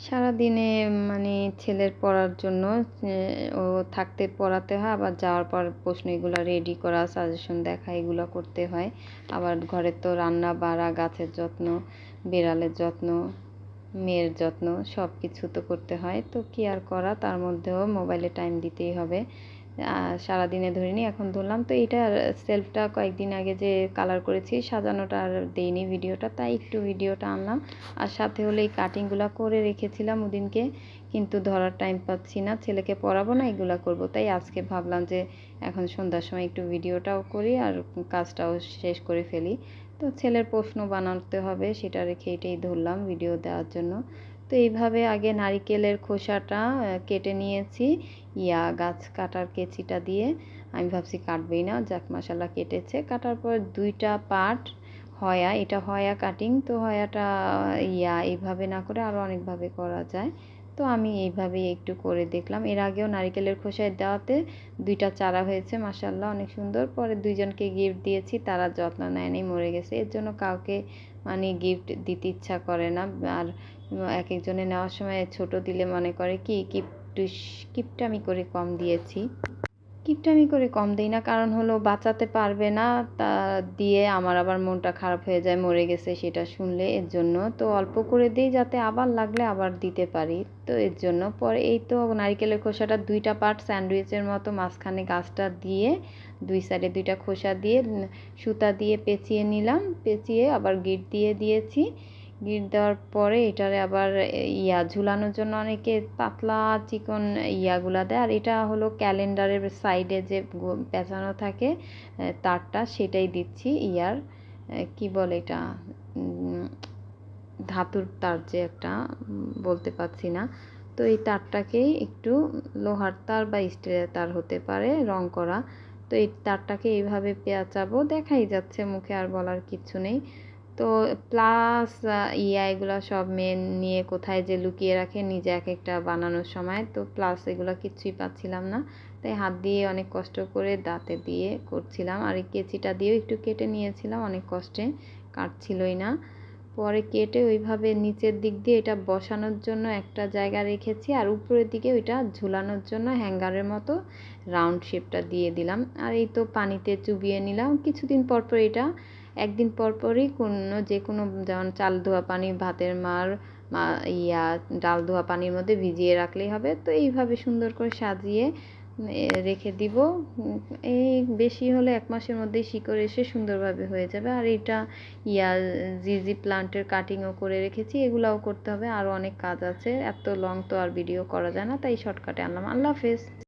সারাদিনে মানে ছেলের পড়ার জন্য ও থাকতে পড়াতে হয়, আবার যাওয়ার পর প্রশ্ন এগুলো রেডি করা, সাজেশন দেখা, এগুলো করতে হয়। আবার ঘরে তো রান্না বাড়া, গাছের যত্ন, বিড়ালের যত্ন, মেয়ের যত্ন, সব কিছু তো করতে হয়। তো কি আর করা, তার মধ্যেও মোবাইলে টাইম দিতেই হবে। সারাদিনে ধরিনি, এখন ধরলাম। তো এটা সেলফটা কয়েকদিন আগে যে কালার করেছি, সাজানোটা আর দেইনি ভিডিওটা, তাই একটু ভিডিওটা আনলাম। আর সাথে হলে এই কাটিংগুলো করে রেখেছিলাম ওদিনকে, কিন্তু ধরার টাইম পাচ্ছি না, ছেলেকে পড়াবো না, এগুলো করব। তাই আজকে ভাবলাম যে এখন সন্ধ্যার সময় একটু ভিডিওটাও করি আর কাজটাও শেষ করে ফেলি। তো ছেলের প্রশ্ন বানাতে হবে, সেটা রেখে এটাই ধরলাম ভিডিও দেওয়ার জন্য। তো এইভাবে আগে নারিকেলের খোসাটা কেটে নিয়েছি, গাছ কাটার কেচিটা দিয়ে। আমি ভাবছি কাটবেই না, যাক মাশাল্লাহ কেটেছে। কাটার পর দুইটা পার্ট হয়া, এটা হয়া কাটিং। তো হয়াটা এইভাবে না করে আরও অনেকভাবে করা যায়। তো আমি এইভাবেই একটু করে দেখলাম। এর আগেও নারিকেলের খোসায় দেওয়াতে দুইটা চারা হয়েছে মাশাল্লাহ, অনেক সুন্দর। পরে দুইজনকে গিফট দিয়েছি, তারা যত্ন নেয়নি, মরে গেছে। এর জন্য কাউকে মানে গিফট দিতে ইচ্ছা করে না। আর এক একজনে নেওয়ার সময় ছোট দিলে মনে করে কি কিপটামি করে কম দিয়েছি। কিপটামি করে কম দিই না, কারণ হলো বাঁচাতে পারবে না, তা দিয়ে আমার আবার মনটা খারাপ হয়ে যায়, মরে গেছে সেটা শুনলে। এর জন্য তো অল্প করে দিই, যাতে আবার লাগলে আবার দিতে পারি। তো এর জন্য পরে এই তো নারিকেলের খোসাটা দুইটা পার্ট স্যান্ডউইচের মতো মাঝখানে গাছটা দিয়ে, দুই সাইডে দুইটা খোসা দিয়ে সুতা দিয়ে পেঁচিয়ে নিলাম, পেঁচিয়ে আবার গিট দিয়ে দিয়েছি। গিট দেওয়ার পরে এটারে আবার ঝুলানোর জন্য অনেকে পাতলা চিকন ইয়াগুলা দেয়, আর এটা হলো ক্যালেন্ডারের সাইডে যে পেঁচানো থাকে তারটা, সেটাই দিচ্ছি। কি বলে এটা, ধাতুর তার যে একটা, বলতে পারছি না। তো এই তারটাকেই একটু লোহার তার বা স্টিলের তার হতে পারে, রং করা। তো এই তারটাকে এইভাবে পেঁচাবো, দেখাই যাচ্ছে মুখে, আর বলার কিচ্ছু নেই। তো প্লাস এগুলো সব মেয়ে নিয়ে কোথায় যে লুকিয়ে রাখে নিজে এক একটা বানানোর সময়, তো প্লাস এগুলো কিচ্ছুই পাচ্ছিলাম না। তাই হাত দিয়ে অনেক কষ্ট করে দাঁতে দিয়ে করছিলাম, আর এই কেচিটা দিয়েও একটু কেটে নিয়েছিলাম, অনেক কষ্টে, কাটছিলই না। পরে কেটে ওইভাবে নিচের দিক দিয়ে এটা বসানোর জন্য একটা জায়গা রেখেছি, আর উপরের দিকে ওইটা ঝুলানোর জন্য হ্যাঙ্গারের মতো রাউন্ড শেপটা দিয়ে দিলাম। আর এই তো পানিতে চুবিয়ে নিলাম। কিছুদিন পর পর এটা, একদিন পর পরই যে কোনো, যেমন চাল ধোয়া পানি, ভাতের মার ডাল ধোয়া পানির মধ্যে ভিজিয়ে রাখলেই হবে। তো এইভাবে সুন্দর করে সাজিয়ে রেখে দিব। এই বেশি হলে 1 মাসের মধ্যেই শিকড় এসে সুন্দরভাবে হয়ে যাবে। আর এটা জিজি প্লান্টের কাটিংও করে রেখেছি, এগুলাও করতে হবে, আরও অনেক কাজ আছে। এত লং তো আর ভিডিও করা যায় না, তাই শর্টকাটে আনলাম। আল্লাহ হাফেজ।